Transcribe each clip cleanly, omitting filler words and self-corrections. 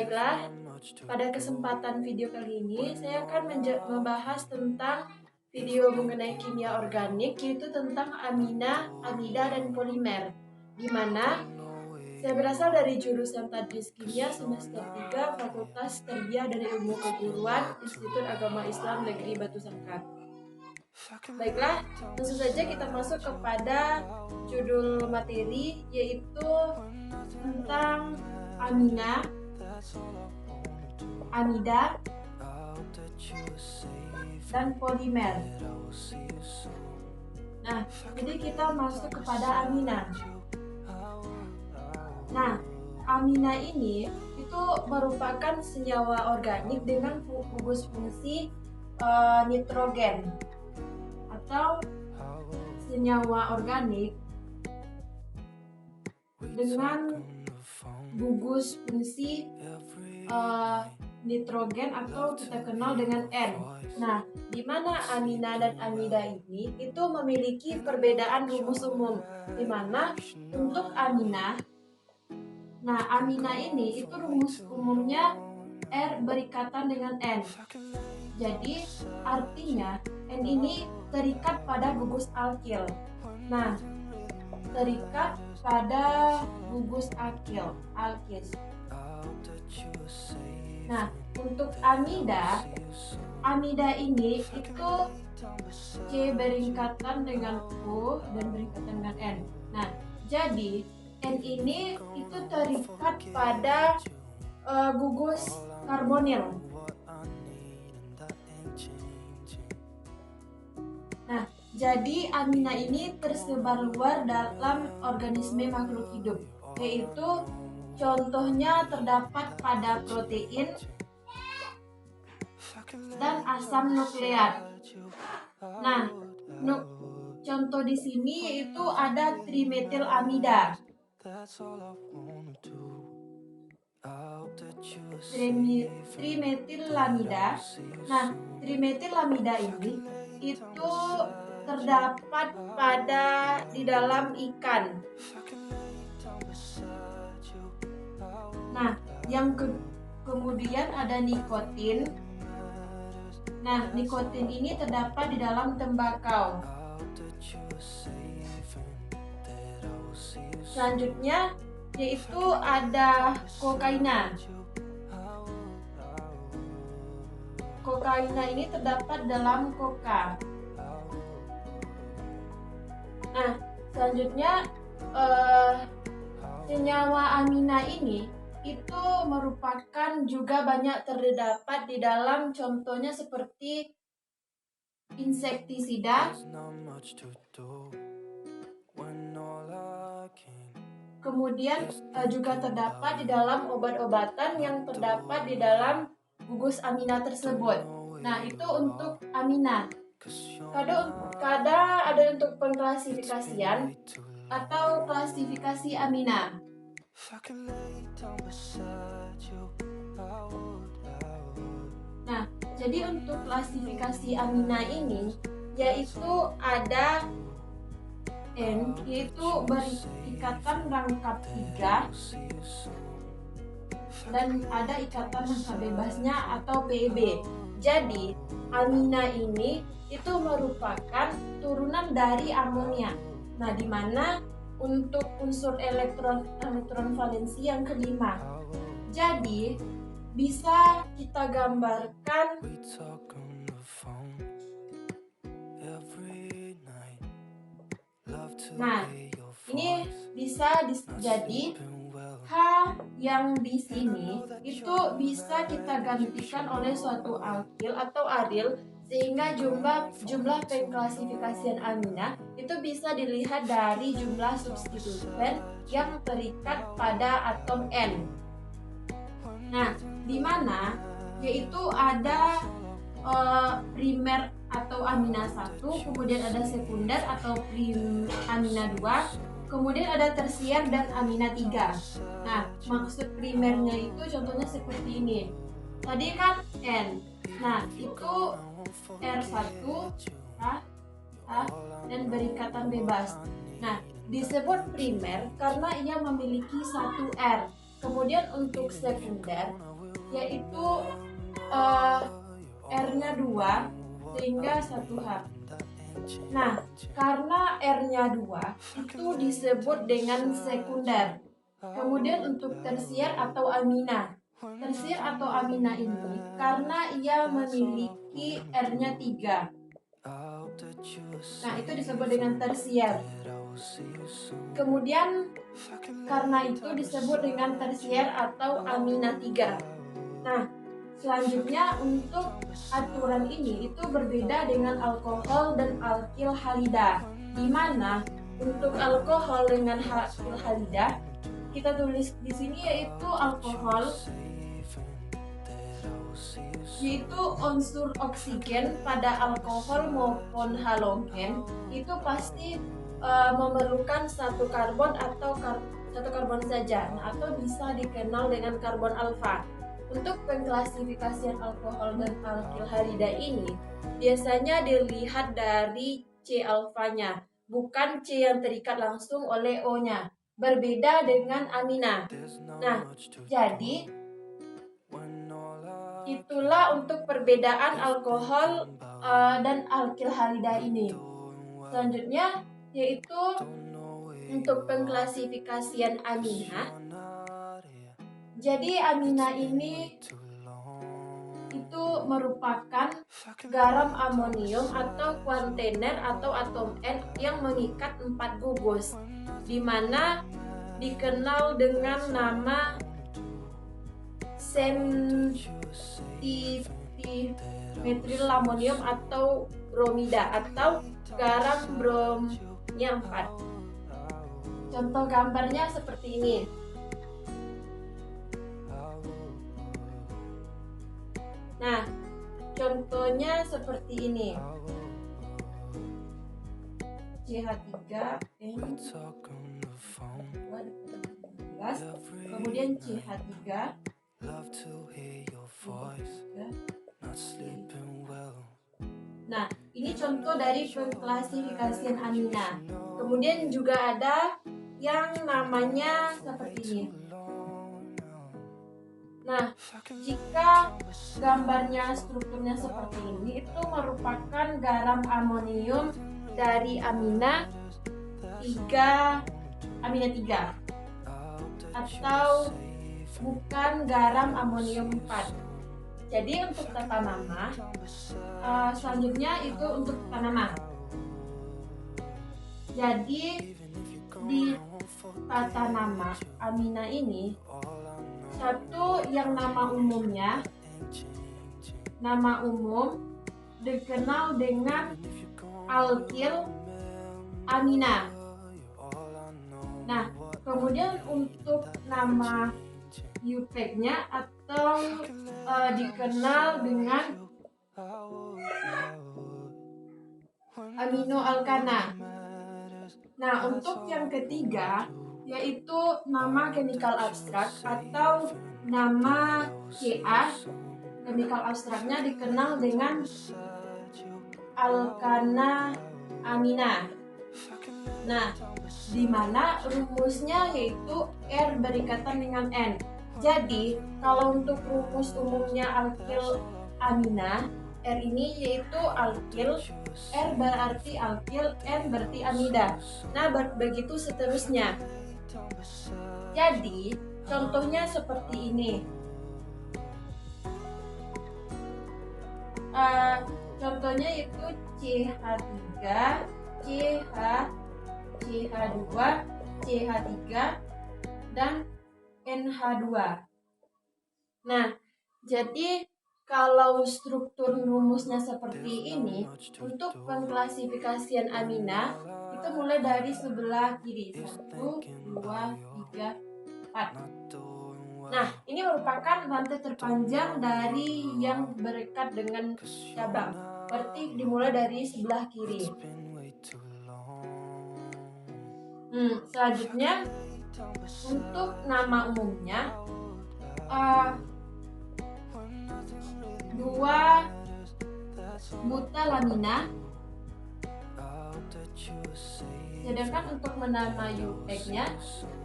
Baiklah, pada kesempatan video kali ini saya akan membahas tentang video mengenai kimia organik, yaitu tentang amina, amida, dan polimer. Di mana saya berasal dari jurusan Tadris Kimia semester 3 Fakultas Tarbiyah dan Ilmu Keguruan Institut Agama Islam Negeri Batu Sangkar. Baiklah, langsung saja kita masuk kepada judul materi, yaitu tentang amina, amida, dan polimer. Nah, jadi kita masuk kepada amina. Nah, amina ini itu merupakan senyawa organik dengan gugus fungsi nitrogen, atau senyawa organik dengan gugus fungsi nitrogen atau kita kenal dengan N. Nah, di mana amina dan amida ini itu memiliki perbedaan rumus umum, di mana untuk amina, nah amina ini itu rumus umumnya R berikatan dengan N. Jadi artinya N ini terikat pada gugus alkil. Nah, terikat pada gugus alkis. Nah, untuk amida ini itu C beringkatan dengan O dan beringkatan dengan N. Nah, jadi N ini itu terikat pada gugus karbonil. Nah, jadi amina ini tersebar luar dalam organisme makhluk hidup, yaitu contohnya terdapat pada protein dan asam nukleat. Nah, contoh di sini yaitu ada trimetilamida. Trimetilamida. Nah, trimetilamida ini itu terdapat di dalam ikan. Nah, kemudian ada nikotin. Nah, nikotin ini terdapat di dalam tembakau. Selanjutnya yaitu ada kokaina. Kokaina ini terdapat dalam koka. Nah, selanjutnya senyawa amina ini itu merupakan juga banyak terdapat di dalam, contohnya seperti insektisida, kemudian juga terdapat di dalam obat-obatan yang terdapat di dalam gugus amina tersebut. Nah, itu untuk amina. Kadang ada untuk pengklasifikasian atau klasifikasi amina. Nah, jadi untuk klasifikasi amina ini yaitu ada N, yaitu berikatan rangkap 3, dan ada ikatan rangkap bebasnya atau PEB. Jadi amina ini itu merupakan turunan dari amonia. Nah, di mana untuk unsur elektron valensi yang kelima. Jadi bisa kita gambarkan nah, ini bisa jadi H yang di sini itu bisa kita gantikan oleh suatu alkil atau aril, sehingga jumlah pengklasifikasian amina itu bisa dilihat dari jumlah substituen yang terikat pada atom N. Nah, di mana yaitu ada primer atau amina 1, kemudian ada sekunder atau amina 2, kemudian ada tersier dan amina 3. Nah, maksud primernya itu contohnya seperti ini. Tadi kan N. Nah, itu R1, A, dan berikatan bebas. Nah, disebut primer karena ia memiliki satu R. Kemudian untuk sekunder yaitu R-nya 2 sehingga 1H. Nah, karena R-nya 2 itu disebut dengan sekunder. Kemudian untuk tersier atau amina. Tersier atau amina ini karena ia memiliki R-nya 3. Nah, itu disebut dengan tersier. Kemudian karena itu disebut dengan tersier atau amina 3. Nah, selanjutnya untuk aturan ini itu berbeda dengan alkohol dan alkil halida, di mana untuk alkohol dengan alkil halida kita tulis di sini yaitu alkohol, yaitu unsur oksigen pada alkohol maupun halogen itu pasti memerlukan satu karbon atau satu karbon saja, atau bisa dikenal dengan karbon alfa. Untuk pengklasifikasian alkohol dan alkil halida ini biasanya dilihat dari C alfanya, bukan C yang terikat langsung oleh O-nya. Berbeda dengan amina. Nah, jadi itulah untuk perbedaan alkohol dan alkil halida ini. Selanjutnya yaitu untuk pengklasifikasian amina. Jadi amina ini itu merupakan garam amonium atau kuantener atau atom N yang mengikat 4 gugus, di mana dikenal dengan nama metil amonium atau bromida atau garam bromnya 4. Contoh gambarnya seperti ini. Nah, contohnya seperti ini. CH3N kemudian CH3. Nah, ini contoh dari pengklasifikasian amina. Kemudian juga ada yang namanya seperti ini. Nah, jika gambarnya strukturnya seperti ini, itu merupakan garam amonium dari amina 3 atau bukan garam amonium 4. Jadi untuk tata nama selanjutnya itu untuk tata nama. Jadi di tata nama amina ini satu yang nama umum dikenal dengan alkil amina. Nah, kemudian untuk nama UPEC-nya atau dikenal dengan amino alkana. Nah, untuk yang ketiga yaitu nama chemical abstract atau nama Ca. Chemical abstraknya dikenal dengan alkana amina. Nah, di mana rumusnya yaitu R berikatan dengan N. Jadi, kalau untuk rumus umumnya alkil amina, R ini yaitu alkil, R berarti alkil, N berarti amida. Nah, begitu seterusnya. Jadi, contohnya seperti ini. Contohnya itu CH3, CH2, CH3, dan NH2. Nah, jadi kalau struktur rumusnya seperti ini, untuk pengklasifikasian amina itu mulai dari sebelah kiri 1, 2, 3, 4. Nah, ini merupakan rantai terpanjang dari yang berikat dengan cabang. Berarti dimulai dari sebelah kiri. Selanjutnya untuk nama umumnya 2 butalamina. Sedangkan untuk menama UPEC-nya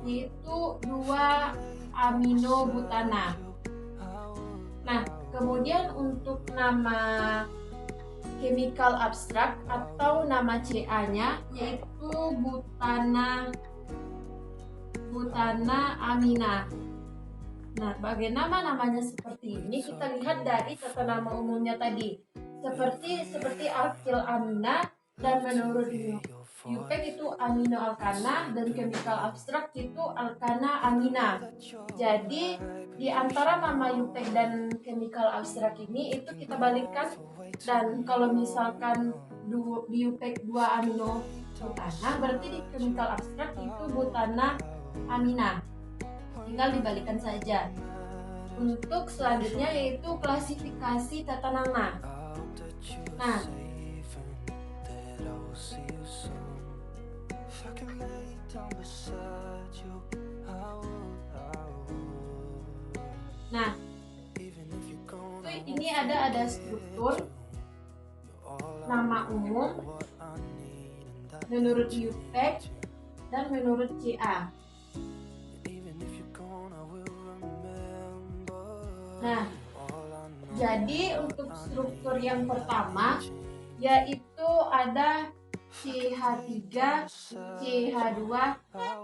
yaitu 2 aminobutana. Nah, kemudian untuk nama chemical abstrak atau nama CA-nya yaitu butana amina. Nah, bagaimana namanya seperti ini? Kita lihat dari tata nama umumnya tadi. Seperti alkil amina, dan menurut UPEC itu amino alkana, dan chemical abstrak itu alkana amina. Jadi di antara nama UPEC dan chemical abstrak ini itu kita balikkan, dan kalau misalkan di UPEC 2 amino butana, berarti di chemical abstrak itu butana amina. Tinggal dibalikan saja. Untuk selanjutnya yaitu klasifikasi tata nama. Nah, ini ada struktur nama umum menurut UPEC dan menurut CA. Nah, jadi untuk struktur yang pertama yaitu ada CH3, CH2,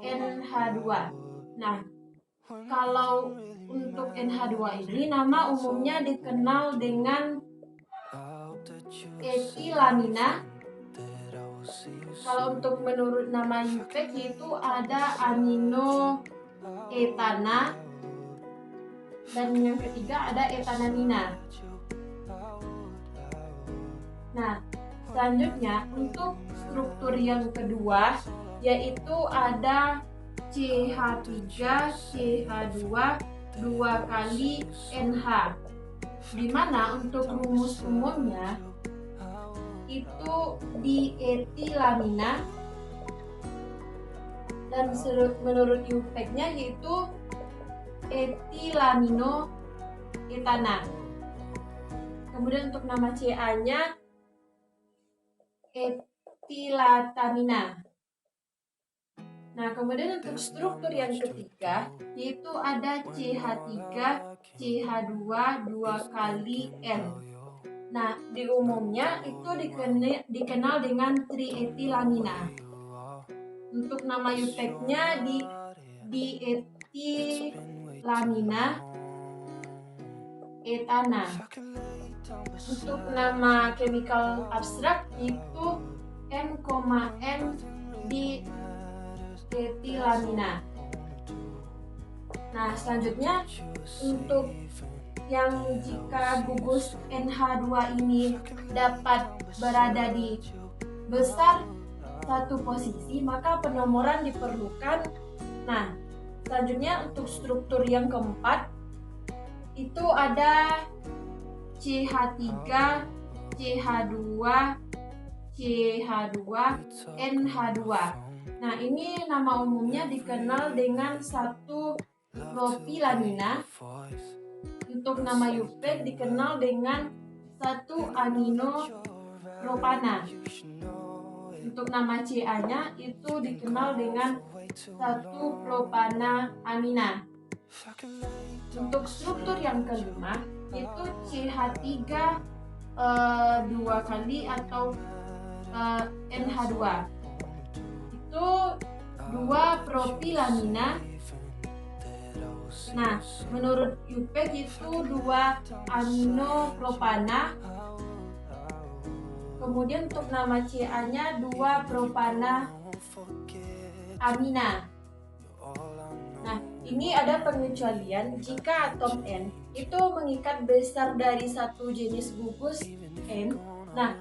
NH2. Nah, kalau untuk NH2 ini nama umumnya dikenal dengan etilamina. Kalau untuk menurut nama UPEC itu ada amino etana, dan yang ketiga ada etanamina. Nah, selanjutnya untuk struktur yang kedua yaitu ada CH3, CH2, 2 kali NH, dimana untuk rumus umumnya itu dietilamina, dan menurut UPEC-nya yaitu etilamino etana. Kemudian untuk nama CA-nya etilatamina. Nah, kemudian untuk struktur yang ketiga yaitu ada CH3, CH2, 2 kali N. Nah, di umumnya itu dikenal dengan trietilamina. Untuk nama UPEC-nya dietilamina etana. Untuk nama chemical abstrak itu N, di etilamina. Nah, selanjutnya untuk yang jika gugus NH2 ini dapat berada di besar satu posisi, maka penomoran diperlukan. Nah, selanjutnya untuk struktur yang keempat itu ada CH3, CH2, CH2, NH2. Nah, ini nama umumnya dikenal dengan satu propilamina. Untuk nama UPEC dikenal dengan satu amino propana. Untuk nama CA-nya itu dikenal dengan satu propana amina. Untuk struktur yang kelima itu CH3 2 kali atau NH2. Itu 2 propilamina. Nah, menurut UPEC itu 2 amino propana. Kemudian untuk nama CA-nya 2 propana amina. Nah, ini ada pengecualian jika atom N itu mengikat besar dari satu jenis gugus N. Nah,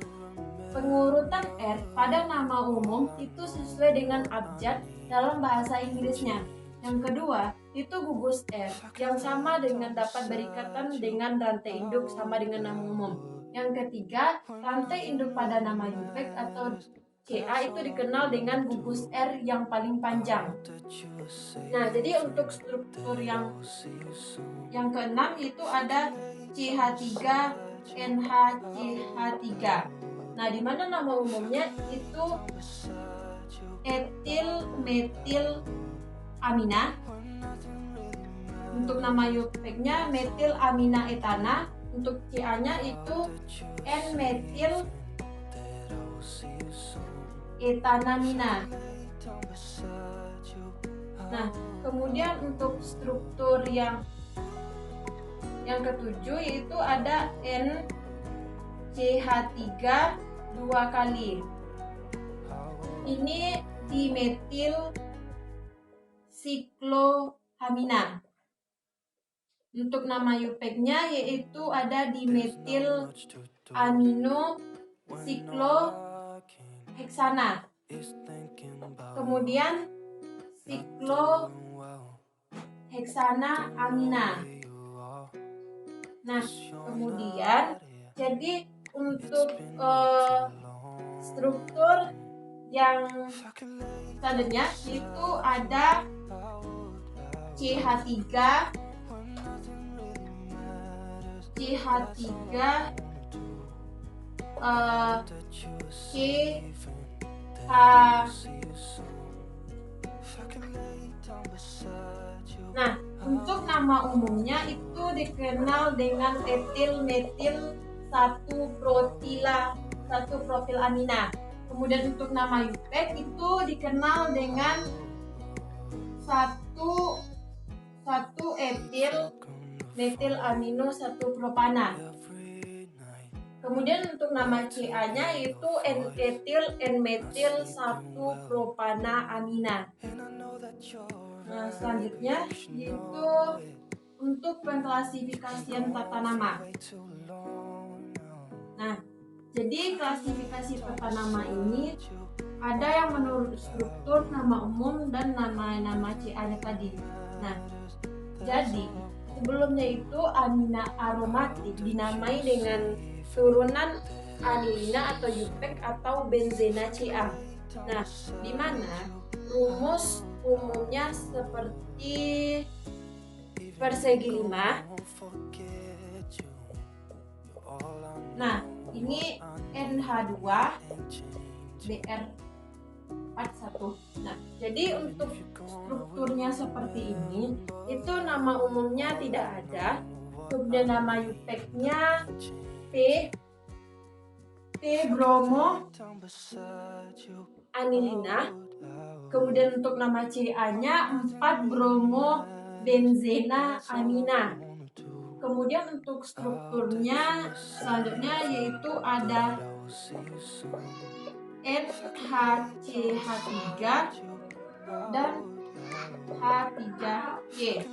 pengurutan R pada nama umum itu sesuai dengan abjad dalam bahasa Inggrisnya. Yang kedua, itu gugus R yang sama dengan dapat berikatan dengan rantai induk sama dengan nama umum. Yang ketiga, rantai induk pada nama UPEC atau CA itu dikenal dengan gugus R yang paling panjang. Nah, jadi untuk struktur yang keenam itu ada CH3, NH, CH3. Nah, di mana nama umumnya itu etil metil amina. untuk nama UPEC-nya metil amina etana. Untuk CA-nya itu N-metil etanamina. Nah, kemudian untuk struktur yang ketujuh yaitu ada NCH3 2 kali. Ini dimetil siklohamina. Untuk nama UPEC-nya yaitu ada dimetil amino sikloheksana. Kemudian sikloheksana amina. Nah, kemudian jadi untuk struktur yang selanjutnya itu ada CH3 Nah, untuk nama umumnya itu dikenal dengan etil metil 1 profilamina. Kemudian untuk nama UPEC itu dikenal dengan 1 etil metil amino 1 propana. Kemudian untuk nama CA-nya yaitu N-etil N-metil 1 propana amina. Nah, selanjutnya yaitu untuk pengklasifikasian tata nama. Nah, jadi klasifikasi tata nama ini ada yang menurut struktur, nama umum, dan nama CA-nya tadi. Nah, jadi sebelumnya itu amina aromatik dinamai dengan turunan anilina atau UPEC atau benzena CA. Nah, di mana rumus umumnya seperti persegi 5. Nah, ini NH2 Br41. Nah, jadi untuk strukturnya seperti ini, itu nama umumnya tidak ada. Kemudian nama UPEC-nya P bromo anilina. Kemudian untuk nama CA-nya 4 bromo benzena amina. Kemudian untuk strukturnya selanjutnya yaitu ada NHCH3 dan H3Y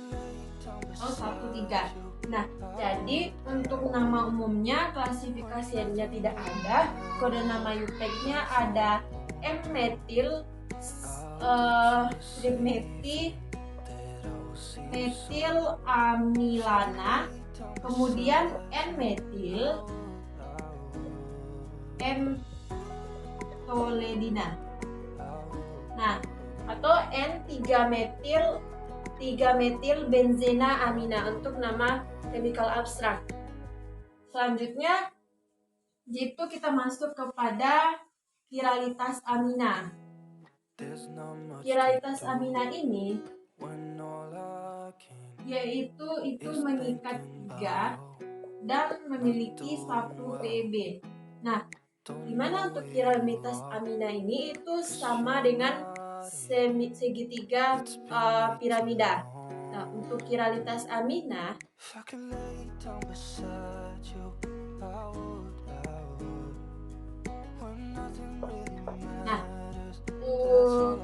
atau 13. Nah, jadi untuk nama umumnya klasifikasinya tidak ada. Kode nama UPEC-nya ada M-metil metil amilana, kemudian N-metil M-toledina. Nah, atau N-3-metil benzena amina untuk nama chemical abstrak. Selanjutnya itu kita masuk kepada kiralitas amina. Kiralitas amina ini yaitu itu mengikat 3 dan memiliki 1 PB. Nah, dimana untuk kiralitas amina ini itu sama dengan segitiga piramida. Nah, untuk kiralitas amina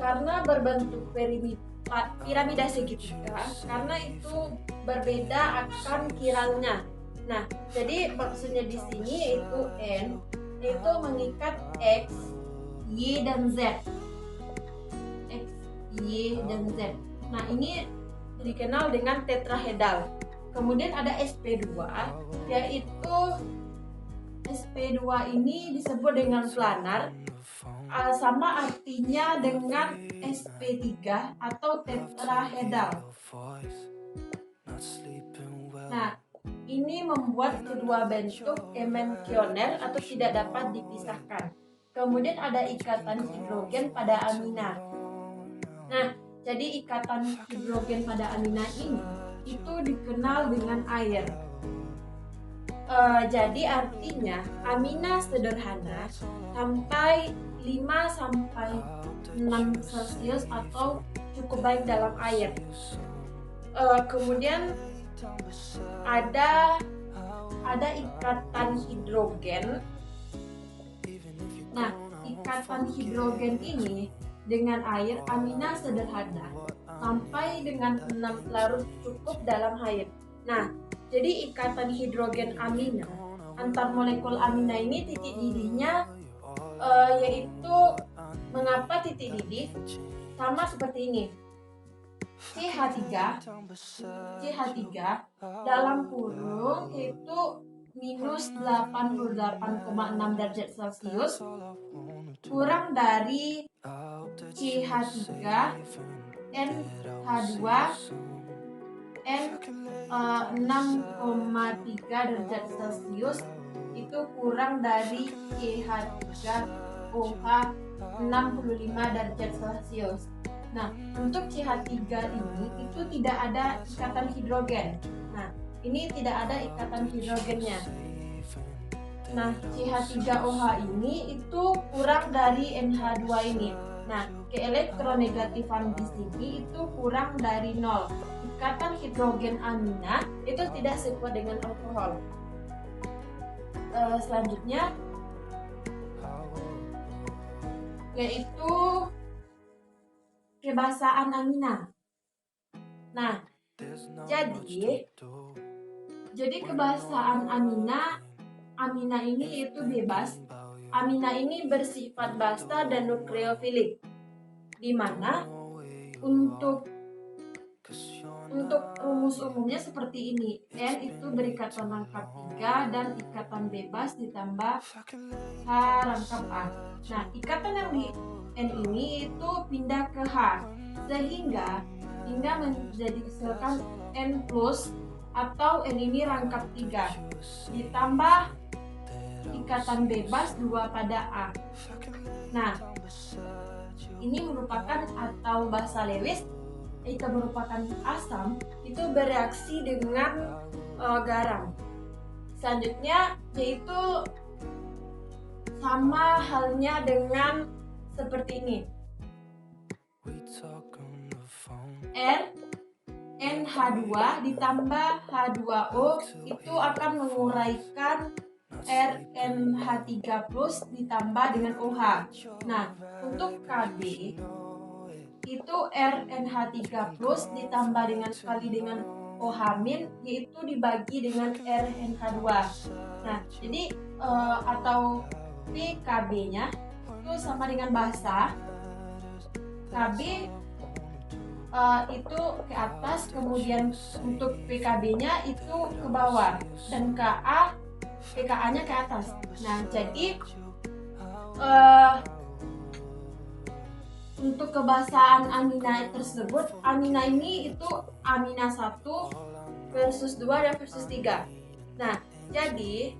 karena berbentuk piramida segitiga, karena itu berbeda akan kiralnya. Nah, jadi maksudnya di sini yaitu N itu mengikat X, Y, dan Z. X, Y, dan Z. Nah, ini dikenal dengan tetrahedral. Kemudian ada sp2, yaitu sp2 ini disebut dengan planar, sama artinya dengan sp3 atau tetrahedral. Nah, ini membuat kedua bentuk emenkioner atau tidak dapat dipisahkan. Kemudian ada ikatan hidrogen pada amina. Nah, jadi ikatan hidrogen pada amina ini itu dikenal dengan air. Jadi artinya amina sederhana sampai 5 sampai 6 Celcius atau cukup baik dalam air. Kemudian ada ikatan hidrogen. Nah, ikatan hidrogen ini dengan air amina sederhana sampai dengan 6 larut cukup dalam air. Nah, jadi ikatan hidrogen amina antar molekul amina ini titik didihnya yaitu mengapa titik didih sama seperti ini. CH3 dalam kurung itu minus 88,6 derajat Celcius kurang dari CH3 NH2 6,3 derajat Celcius itu kurang dari CH3OH 65 derajat Celcius. Nah, untuk CH3 ini itu tidak ada ikatan hidrogen. Nah, ini tidak ada ikatan hidrogennya. Nah, CH3OH ini itu kurang dari NH2 ini. Nah, keelektronegatifan di sini itu kurang dari 0. Ikatan hidrogen amina itu tidak sekuat dengan alkohol. Selanjutnya yaitu kebasaan amina. Nah, jadi kebasaan amina ini itu bebas. Amina ini bersifat basa dan nukleofilik, di mana untuk rumus umumnya seperti ini. N itu berikatan rangkap 3 dan ikatan bebas ditambah H rangkap A. Nah, ikatan yang di N ini itu pindah ke H sehingga menjadi hasilkan N plus atau N ini rangkap 3 ditambah ikatan bebas 2 pada A. Nah, ini merupakan atau bahasa Lewis itu merupakan asam itu bereaksi dengan garam. Selanjutnya yaitu sama halnya dengan seperti ini. NH2 ditambah H2O itu akan menguraikan RNH3+ ditambah dengan OH. Nah, untuk Kb itu RNH3+ ditambah dengan OH- yaitu dibagi dengan RNH2. Nah, jadi atau PKB-nya itu sama dengan basa. KB itu ke atas, kemudian untuk PKB-nya itu ke bawah, dan KA PKA-nya ke atas. Nah, jadi untuk kebasaan amina tersebut, amina ini itu amina 1 versus 2 dan versus 3. Nah, jadi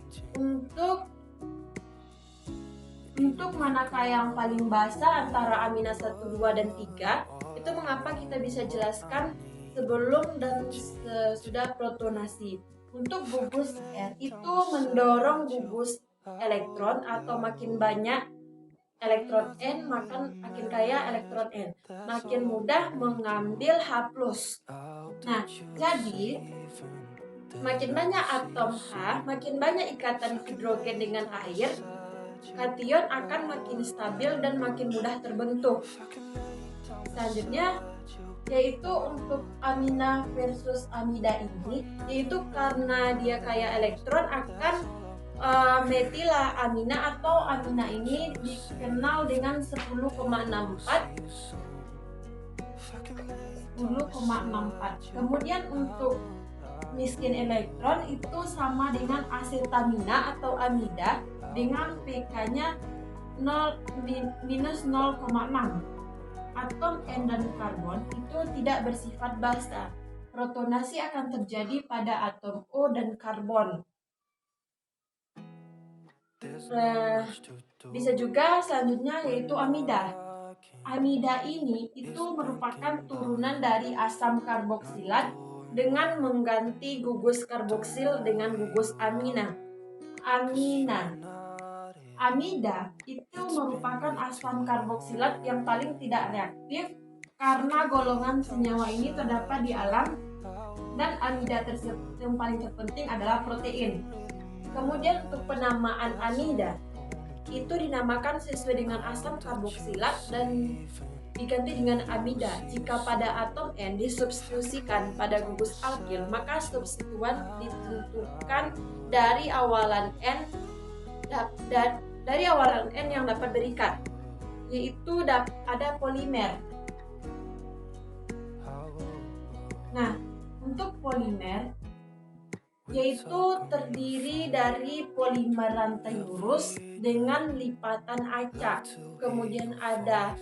untuk manakah yang paling basa antara amina 1, 2, dan 3, itu mengapa kita bisa jelaskan sebelum dan sesudah protonasi. Untuk gugus R itu mendorong gugus elektron atau makin banyak elektron N makin kaya elektron N, makin mudah mengambil H+. Nah, jadi makin banyak atom H, makin banyak ikatan hidrogen dengan air, kation akan makin stabil dan makin mudah terbentuk. Selanjutnya yaitu untuk amina versus amida ini, yaitu karena dia kaya elektron akan metila amina atau amina ini dikenal dengan 10,64. Kemudian untuk miskin elektron itu sama dengan asetamina atau amida dengan pK-nya minus 0,6. Atom N dan karbon itu tidak bersifat basa. Protonasi akan terjadi pada atom O dan karbon. Bisa juga selanjutnya yaitu amida. Amida ini itu merupakan turunan dari asam karboksilat dengan mengganti gugus karboksil dengan gugus amina. Amida itu merupakan asam karboksilat yang paling tidak reaktif karena golongan senyawa ini terdapat di alam, dan amida tersebut yang paling terpenting adalah protein. Kemudian untuk penamaan amida itu dinamakan sesuai dengan asam karboksilat dan diganti dengan amida. Jika pada atom N disubstitusikan pada gugus alkil, maka substituan ditentukan dari awalan N yang dapat berikat, yaitu ada polimer. Nah, untuk polimer yaitu terdiri dari polimer rantai lurus dengan lipatan acak. Kemudian ada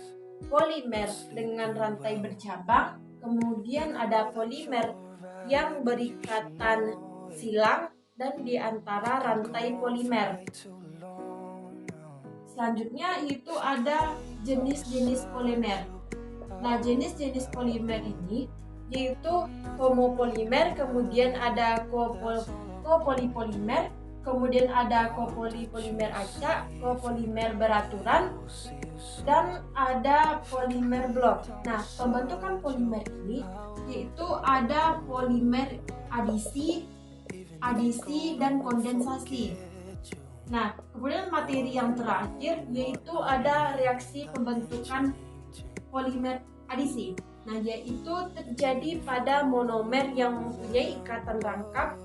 polimer dengan rantai bercabang, kemudian ada polimer yang berikatan silang dan di antara rantai polimer. Selanjutnya itu ada jenis-jenis polimer. Nah, jenis-jenis polimer ini yaitu homopolimer, kemudian ada kopolipolimer, kemudian ada kopolipolimer acak, kopolimer beraturan, dan ada polimer blok. Nah, pembentukan polimer ini yaitu ada polimer adisi dan kondensasi. Nah, kemudian materi yang terakhir yaitu ada reaksi pembentukan polimer adisi. Nah, yaitu terjadi pada monomer yang mempunyai ikatan rangkap.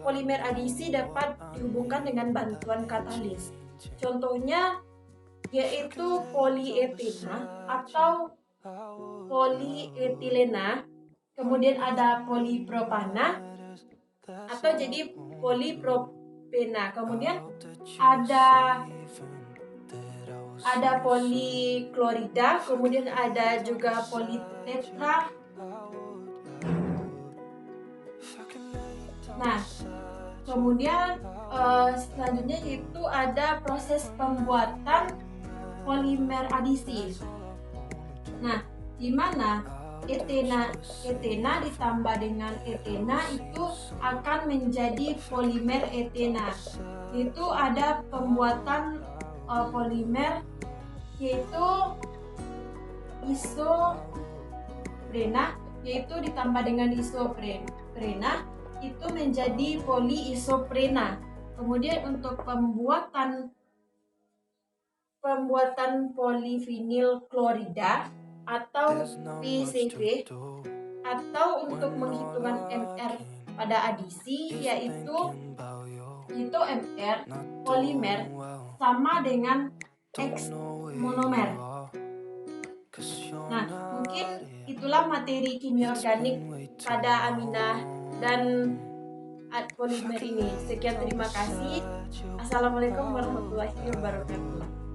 Polimer adisi dapat dihubungkan dengan bantuan katalis. Contohnya yaitu polietena atau polietilena, kemudian ada polipropana atau jadi polipropena, kemudian ada poliklorida, kemudian ada juga politetra. Nah, kemudian selanjutnya itu ada proses pembuatan polimer adisi. Nah, di mana etena ditambah dengan etena itu akan menjadi polimer etena. Itu ada pembuatan polimer yaitu isoprena, yaitu ditambah dengan isoprena itu menjadi poliisoprena. Kemudian untuk pembuatan polivinil klorida atau PCV, atau untuk menghitungan MR pada adisi yaitu MR polimer sama dengan X monomer. Nah, mungkin itulah materi kimia organik pada aminah dan polimer ini. Sekian, terima kasih. Assalamualaikum warahmatullahi wabarakatuh.